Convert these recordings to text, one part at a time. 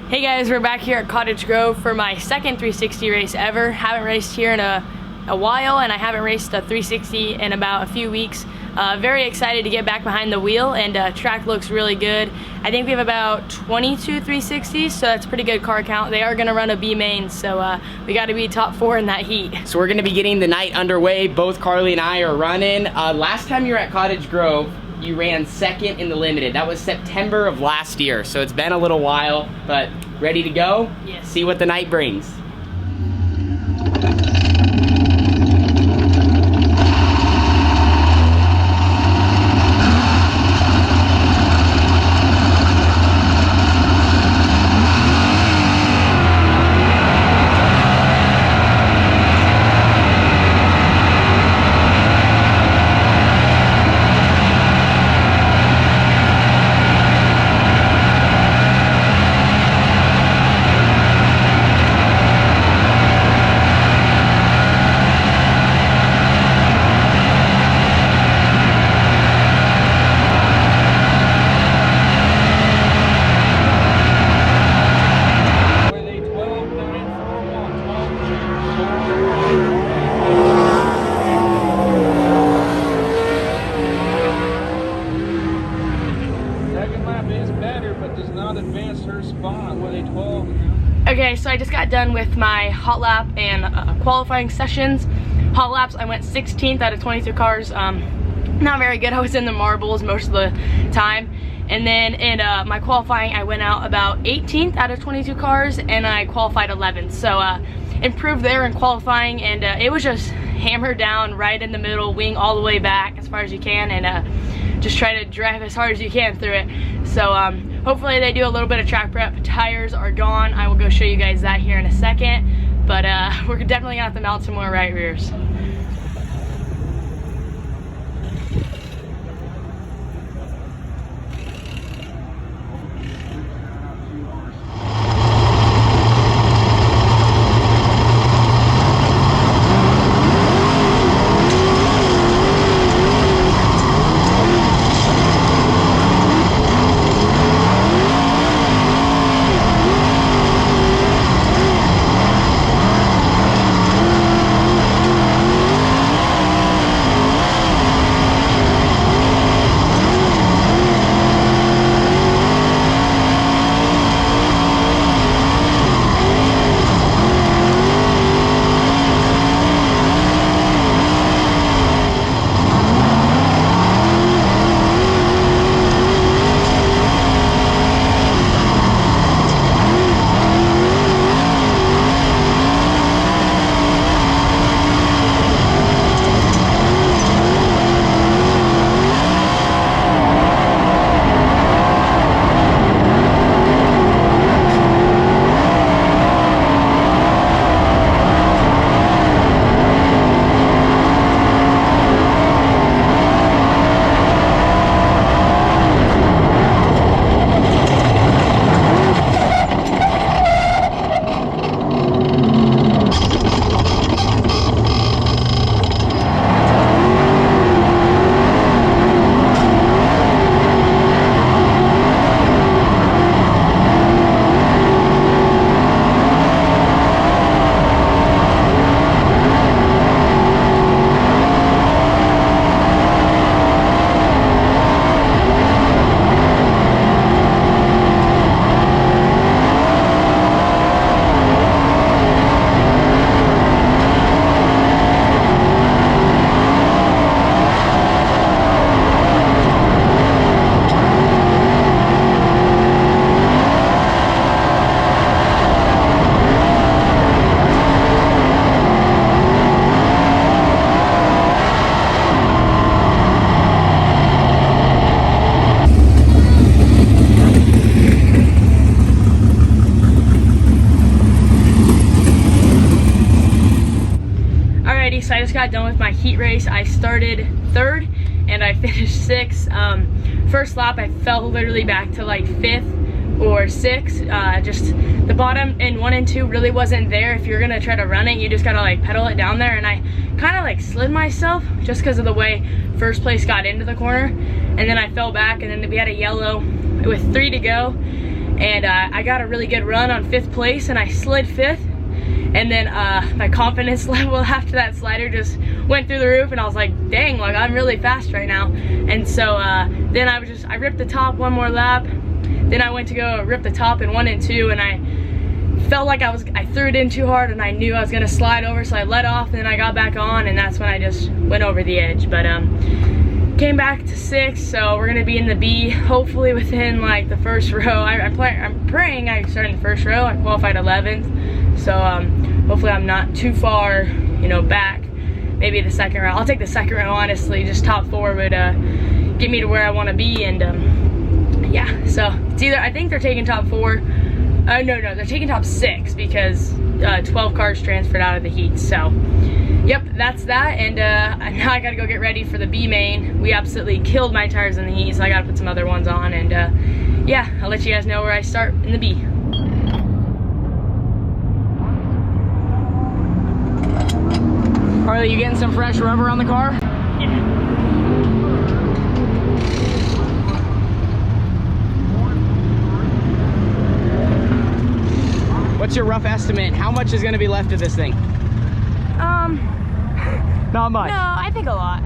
Hey guys, we're back here at Cottage Grove for my second 360 race ever. Haven't raced here in a while, and I haven't raced a 360 in about a few weeks. Very excited to get back behind the wheel, and track looks really good. I think we have about 22 360s, so that's a pretty good car count. They are going to run a B main, so we got to be top 4 in that heat. So we're going to be getting the night underway. Both Carly and I are running. Last time you were at Cottage Grove, you ran second in the limited. That was September of last year, so it's been a little while, but ready to go? Yes. See what the night brings. Okay, so I just got done with my hot lap and qualifying sessions. Hot laps, I went 16th out of 22 cars. Not very good. I was in the marbles most of the time. And then in my qualifying, I went out about 18th out of 22 cars, and I qualified 11th. So improved there in qualifying, and it was just hammered down right in the middle, wing all the way back as far as you can, and just try to drive as hard as you can through it. So hopefully they do a little bit of track prep. Tires are gone. I will go show you guys that here in a second. But we're definitely gonna have to mount some more right rears. So I just got done with my heat race. I started 3rd and I finished 6th. First lap I fell literally back to like 5th or 6th. Just the bottom in 1 and 2 really wasn't there. If you're gonna try to run it, you just gotta like pedal it down there, and I kind of like slid myself just because of the way first place got into the corner, and then I fell back, and then we had a yellow with 3 to go, and I got a really good run on 5th place, and I slid 5th. And then my confidence level after that slider just went through the roof, and I was like, dang, like I'm really fast right now. And so then I ripped the top one more lap. Then I went to go rip the top in 1 and 2, and I felt like I threw it in too hard, and I knew I was gonna slide over, so I let off, and then I got back on, and that's when I just went over the edge. But came back to 6th, so we're gonna be in the B, hopefully within like the first row. I'm praying I start in the first row. I qualified 11th, so hopefully I'm not too far, you know, back. Maybe the second row. I'll take the second row, honestly. Just top 4 would get me to where I want to be, and yeah. So it's either, I think they're taking top 4. No, they're taking top 6 because 12 cars transferred out of the heat. So yep, that's that, and now I gotta go get ready for the B main. We absolutely killed my tires in the heat, so I gotta put some other ones on, and yeah, I'll let you guys know where I start in the B. Carly, you getting some fresh rubber on the car? Yeah. What's your rough estimate? How much is gonna be left of this thing? Not much. No, I think a lot.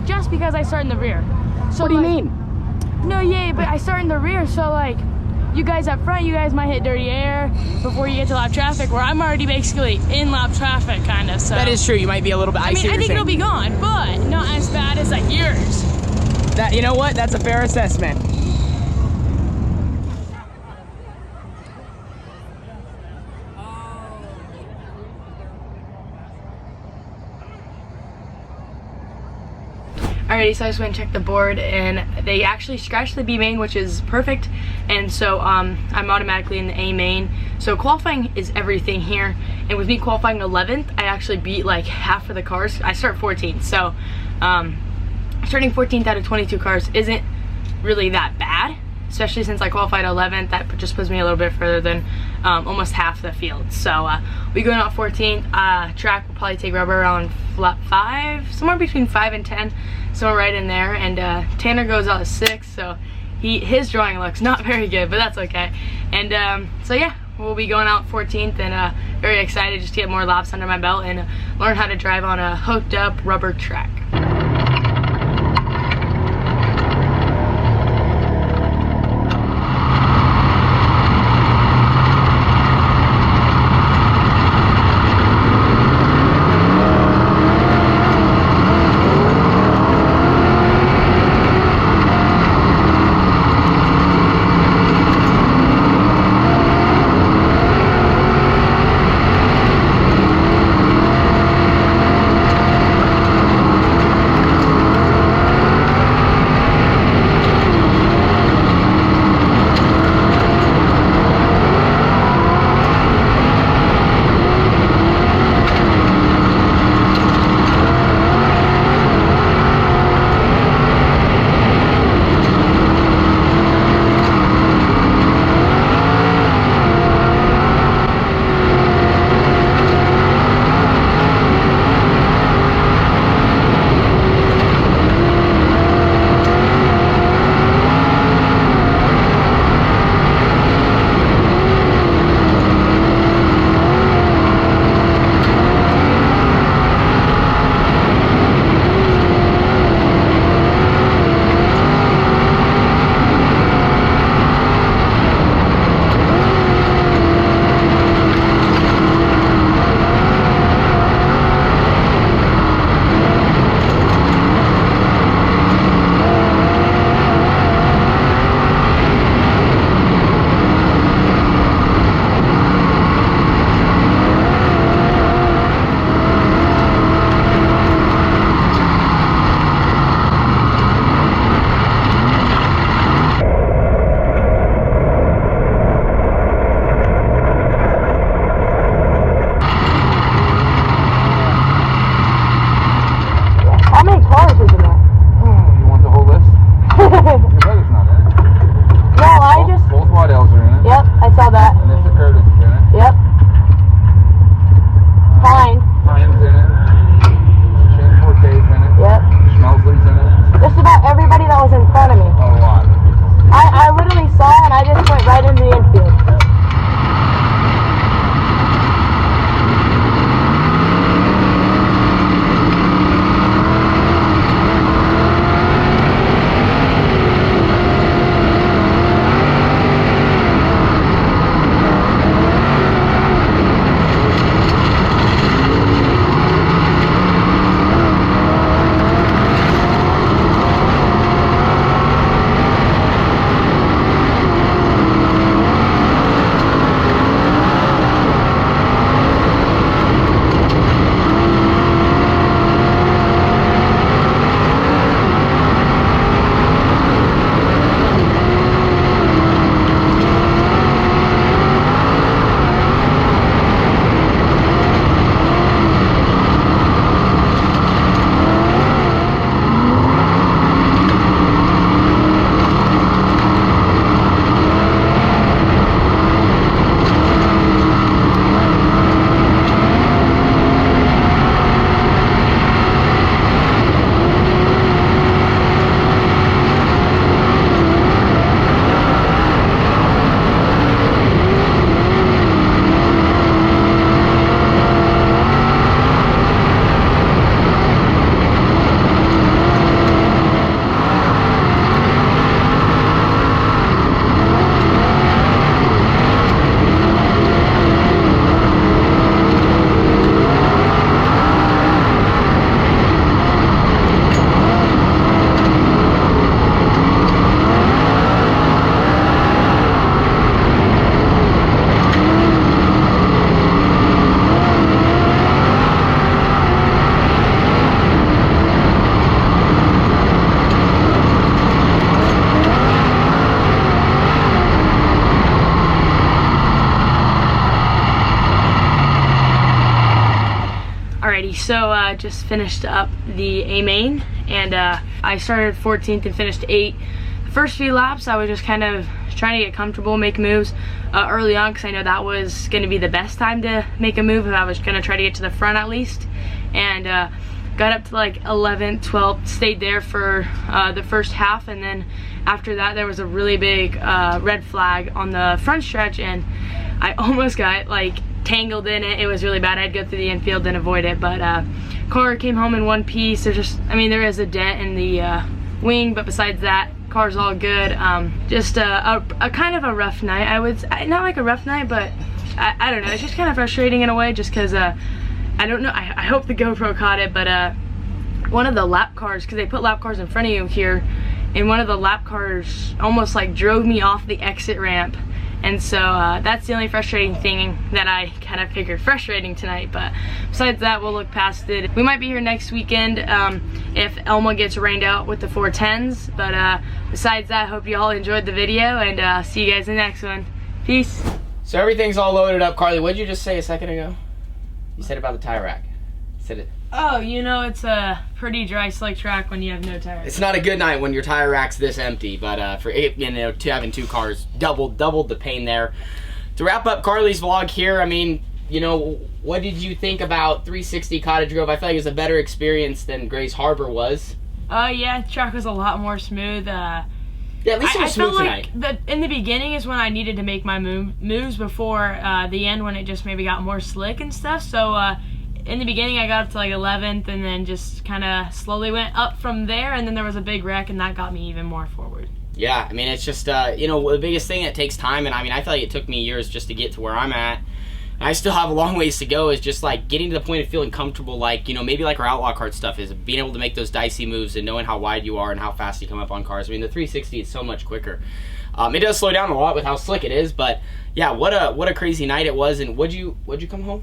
Just because I start in the rear. So what do you like, mean? No, yeah, but I start in the rear, so like, you guys up front, you guys might hit dirty air before you get to lap traffic, where I'm already basically in lap traffic, kind of. So that is true. You might be a little bit. I think it'll be gone, but not as bad as like yours. That, you know what? That's a fair assessment. Alrighty, so I just went and checked the board, and they actually scratched the B main, which is perfect, and so I'm automatically in the A main. So qualifying is everything here, and with me qualifying 11th, I actually beat like half of the cars. I start 14th, so starting 14th out of 22 cars isn't really that bad, especially since I qualified 11th. That just puts me a little bit further than almost half the field. So we going out 14th. Track will probably take rubber around lap 5, somewhere between 5 and 10, somewhere right in there. And Tanner goes out 6th, so his drawing looks not very good, but that's okay. And so yeah, we'll be going out 14th, and very excited just to get more laps under my belt and learn how to drive on a hooked up rubber track. just finished up the A main, and I started 14th and finished 8th. The first few laps I was just kind of trying to get comfortable, make moves early on, because I know that was going to be the best time to make a move if I was going to try to get to the front at least. And got up to like 11th, 12th, stayed there for the first half, and then after that there was a really big red flag on the front stretch, and I almost got like tangled in it. It was really bad. I had to go through the infield and avoid it, but car came home in one piece. There's just, I mean, there is a dent in the wing, but besides that, car's all good. Just a kind of a rough night. I would, not like a rough night, but I don't know. It's just kind of frustrating in a way, just because I don't know. I hope the GoPro caught it, but one of the lap cars, because they put lap cars in front of you here, and one of the lap cars almost like drove me off the exit ramp. And so that's the only frustrating thing that I kind of figured frustrating tonight. But besides that, we'll look past it. We might be here next weekend if Elma gets rained out with the 410s. But besides that, hope you all enjoyed the video, and see you guys in the next one. Peace. So everything's all loaded up. Carly, what did you just say a second ago? You said about the tire rack. You said it. Oh, you know, it's a pretty dry, slick track when you have no tires. It's not a good night when your tire rack's this empty, but for having 2 cars, doubled the pain there. To wrap up Carly's vlog here, I mean, you know, what did you think about 360 Cottage Grove? I feel like it was a better experience than Grays Harbor was. Yeah, the track was a lot more smooth. Yeah, at least it was smooth like tonight. In the beginning is when I needed to make my moves before the end, when it just maybe got more slick and stuff. So in the beginning I got up to like 11th, and then just kind of slowly went up from there, and then there was a big wreck, and that got me even more forward. Yeah, I mean, it's just, you know, the biggest thing that takes time, and I mean, I feel like it took me years just to get to where I'm at. And I still have a long ways to go, is just like getting to the point of feeling comfortable, like, you know, maybe like our Outlaw Kart stuff is being able to make those dicey moves and knowing how wide you are and how fast you come up on cars. I mean, the 360 is so much quicker. It does slow down a lot with how slick it is, but yeah, what a crazy night it was. And what'd you come home?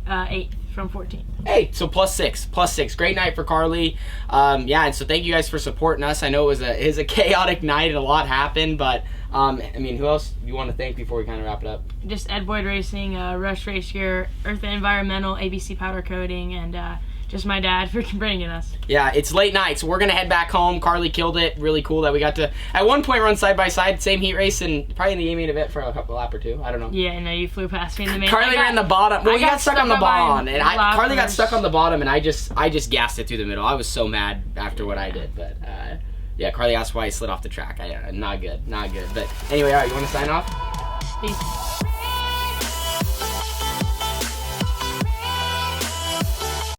8th from 14th. Hey, so +6. Great night for Carly. Yeah, and so thank you guys for supporting us. I know it was a chaotic night and a lot happened, but I mean, who else do you want to thank before we kind of wrap it up? Just Ed Boyd Racing, Rush Race Gear, Earth and Environmental, ABC Powder Coating, and just my dad for bringing us. Yeah, it's late night, so we're gonna head back home. Carly killed it. Really cool that we got to at one point run side by side, same heat race, and probably in the main event for a couple lap or two. I don't know. Yeah, no, you flew past me in the main. Carly ran the bottom. Well, you got stuck on the bottom, and Carly got stuck on the bottom, and I just gassed it through the middle. I was so mad after what I did, but yeah, Carly asked why I slid off the track. Not good. But anyway, all right, you want to sign off? Peace.